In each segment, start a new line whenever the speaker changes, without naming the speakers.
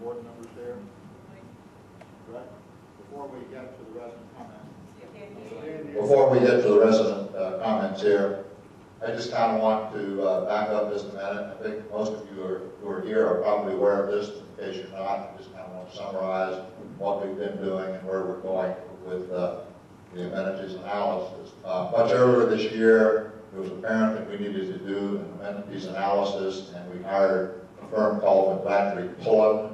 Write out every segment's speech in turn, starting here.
board members there? Right. Before we get to the resident comments. Before we get to the resident comments here, I just kind of want to back up just a minute. I think most of you who are here are probably aware of this. In case you're not, I just kind of want to summarize what we've been doing and where we're going with the amenities analysis. Much earlier this year, it was apparent that we needed to do an amenities analysis, and we hired a firm called McLattery Pullen.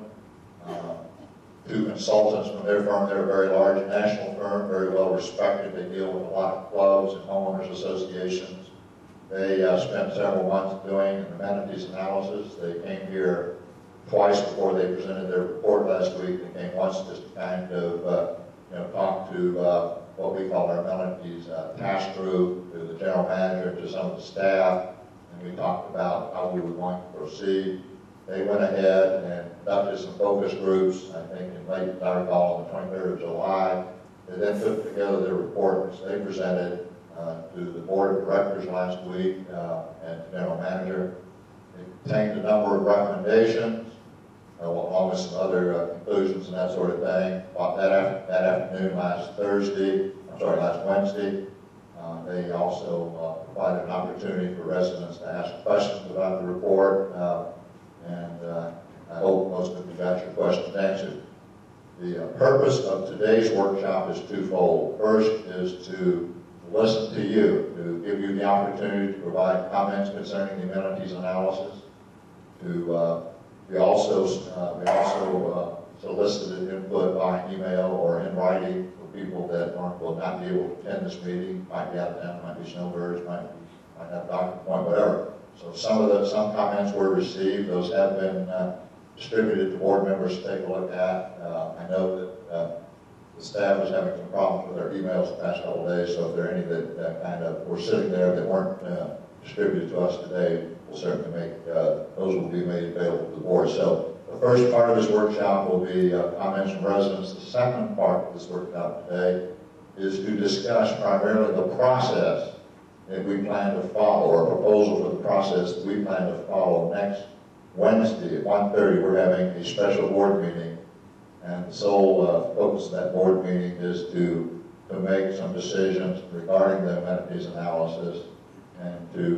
Two consultants from their firm. They're a very large national firm, very well respected. They deal with a lot of clubs and homeowners associations. They spent several months doing an amenities analysis. They came here twice before they presented their report last week. They came once just to kind of talk to what we call our amenities task group, to the general manager, to some of the staff, and we talked about how we were going to proceed. They went ahead and conducted some focus groups, I think in late, as I recall, on the 23rd of July. They then put together their report, which they presented to the board of directors last week and the general manager. It contained a number of recommendations, along with some other conclusions and that sort of thing. That afternoon, last Wednesday, they also provided an opportunity for residents to ask questions about the report. I hope most of you got your questions answered. The purpose of today's workshop is twofold. First is to listen to you, to give you the opportunity to provide comments concerning the amenities analysis. We also solicited input by email or in writing for people that will not be able to attend this meeting, might be out of town, might be snowbirds, might have a doctor appointment, whatever. So some comments were received. Those have been distributed to board members to take a look at. I know that the staff was having some problems with their emails the past couple of days, so if there are any that kind of were sitting there that weren't distributed to us today, we'll certainly make, those will be made available to the board. So the first part of this workshop will be comments from residents. The second part of this workshop today is to discuss primarily the process that we plan to follow, or a proposal for the process that we plan to follow next Wednesday at 1:30. We're having a special board meeting, and the sole focus of that board meeting is to make some decisions regarding the amenities analysis and to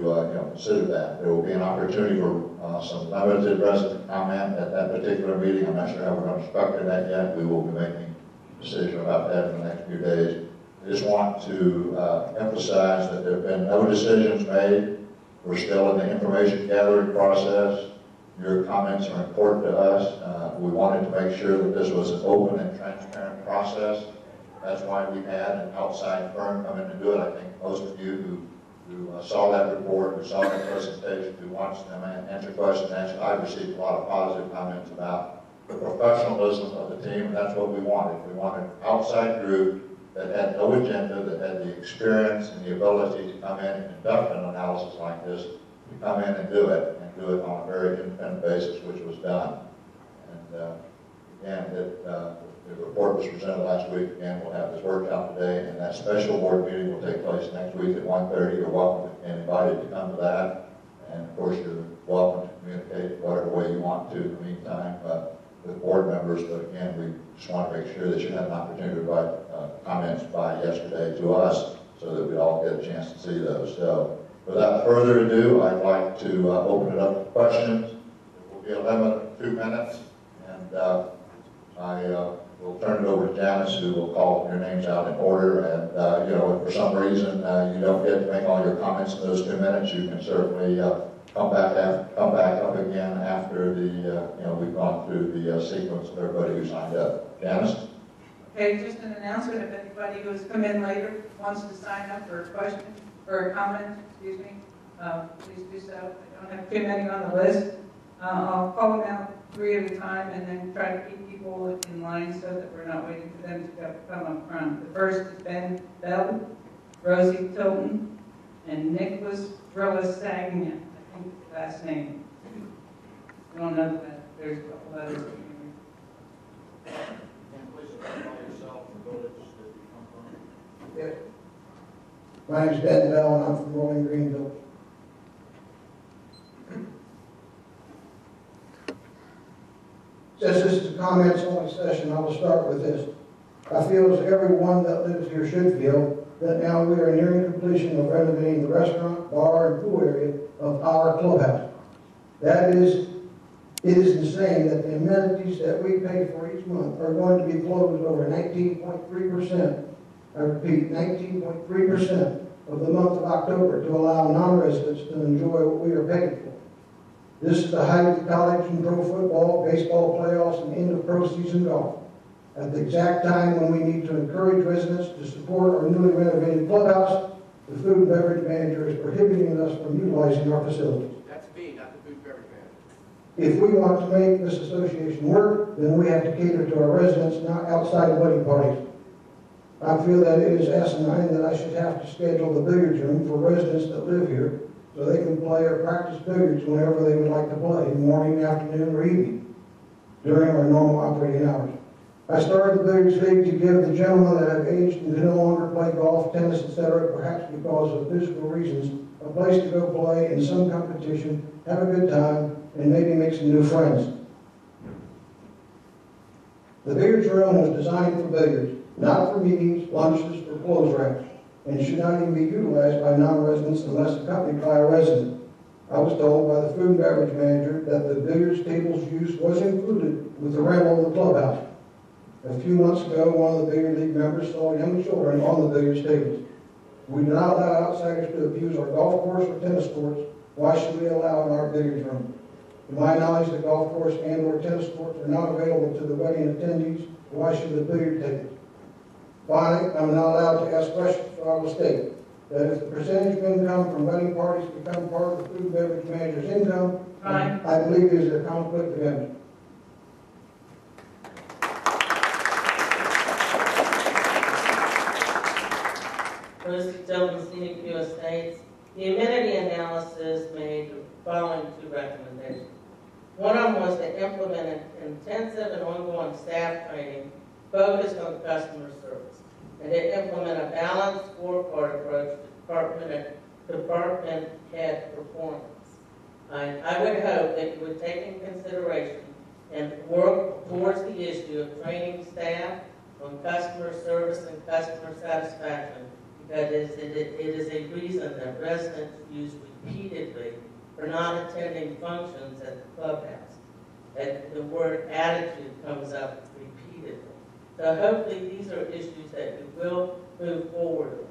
consider that. There will be an opportunity for some limited resident comment at that particular meeting. I'm not sure how we're going to structure that yet. We will be making a decision about that in the next few days. I just want to emphasize that there have been no decisions made. We're still in the information gathering process. Your comments are important to us. We wanted to make sure that this was an open and transparent process. That's why we had an outside firm come in and do it. I think most of you who saw that report, who saw that presentation, who watched them answer questions, I've received a lot of positive comments about the professionalism of the team, and that's what we wanted. We wanted an outside group that had no agenda, that had the experience and the ability to come in and conduct an analysis like this, to come in and do it on a very independent basis, which was done. And again, the report was presented last week. Again, we'll have this workshop today, and that special board meeting will take place next week at 1:30. You're welcome and invited to come to that. And of course, you're welcome to communicate whatever way you want to in the meantime with board members. But again, we just want to make sure that you had an opportunity to provide comments by yesterday to us so that we all get a chance to see those. So without further ado, I'd like to open it up to questions. It will be a limit of 2 minutes, and I will turn it over to Janice, who will call your names out in order. And if for some reason you don't get to make all your comments in those 2 minutes, you can certainly come back up again after we've gone through the sequence of everybody who signed up. Janice?
Okay, just an announcement. If anybody who's come in later wants to sign up for a question or a comment, please do so. I don't have too many on the list. I'll call them out 3 at a time and then try to keep people in line so that we're not waiting for them to come up front. The first is Ben Bell, Rosie Tilton, and Nicholas Rillisagna. I think the last name. I don't know that. There's a couple others.
Yeah. My name's Ben Bell, and I'm from Rolling Greenville. Since this is a comments only session, I will start with this. I feel as everyone that lives here should feel that now we are nearing completion of renovating the restaurant, bar, and pool area of our clubhouse. It is insane that the amenities that we pay for each month are going to be closed over 19.3%. I repeat, 19.3% of the month of October to allow non-residents to enjoy what we are paying for. This is the height of college and pro football, baseball playoffs, and end of pro season golf. At the exact time when we need to encourage residents to support our newly renovated clubhouse, the food and beverage manager is prohibiting us from utilizing our facilities.
That's me, not the food and beverage manager.
If we want to make this association work, then we have to cater to our residents, not outside of wedding parties. I feel that it is asinine that I should have to schedule the billiards room for residents that live here so they can play or practice billiards whenever they would like to play, morning, afternoon, or evening, during our normal operating hours. I started the billiards league to give the gentlemen that have aged and can no longer play golf, tennis, etc., perhaps because of physical reasons, a place to go play in some competition, have a good time, and maybe make some new friends. The billiards room was designed for billiards, not for meetings, lunches, or clothes racks, and should not even be utilized by non-residents unless accompanied by a resident. I was told by the food and beverage manager that the billiards table's use was included with the rental of the clubhouse. A few months ago, one of the billiard league members saw young children on the billiards tables. We do not allow outsiders to abuse our golf course or tennis courts. Why should we allow in our billiards room? To my knowledge, the golf course and or tennis courts are not available to the wedding attendees. Why should the billiard tables? Finally, I'm not allowed to ask questions, so I will state that if the percentage of income from wedding parties become part of the food and beverage manager's income, I believe it is a conflict of interest.
Lucy Tobin, Scenic View Estates. The amenity analysis made the following two recommendations. One of them was to implement an intensive and ongoing staff training focused on customer service, and to implement a balanced scorecard approach to department head performance. I would hope that you would take in consideration and work towards the issue of training staff on customer service and customer satisfaction, because it is a reason that residents use repeatedly for not attending functions at the clubhouse. And the word attitude comes up repeatedly. So hopefully these are issues that we will move forward on.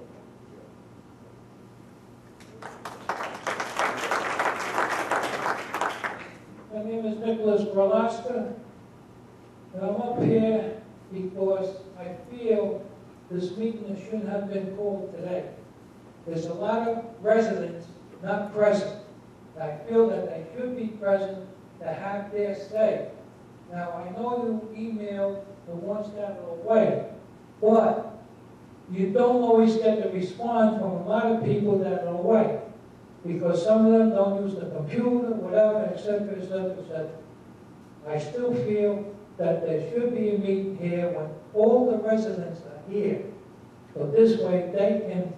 My name is Nicholas Gralaska, and I'm up here because I feel this meeting shouldn't have been called today. There's a lot of residents not present. I feel that they should be present to have their say. Now, I know you emailed the ones that are away, but you don't always get the response from a lot of people that are away, because some of them don't use the computer, whatever, etc., etc., etc. I still feel that there should be a meeting here when all the residents are here, so this way they can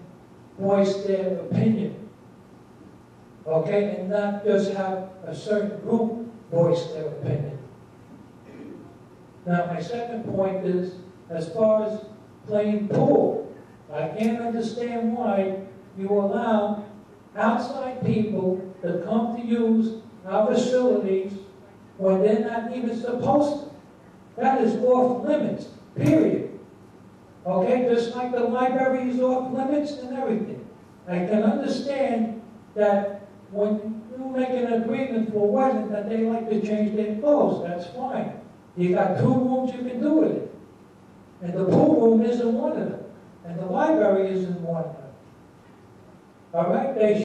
voice their opinion, okay, and not just have a certain group voice their opinion. Now, my second point is, as far as playing pool, I can't understand why you allow outside people to come to use our facilities when they're not even supposed to. That is off limits, period. Okay, just like the library is off limits and everything. I can understand that when you make an agreement for a wedding that they like to change their clothes, that's fine. You got 2 rooms you can do it in. And the pool room isn't one of them. And the library isn't one of them. All right? They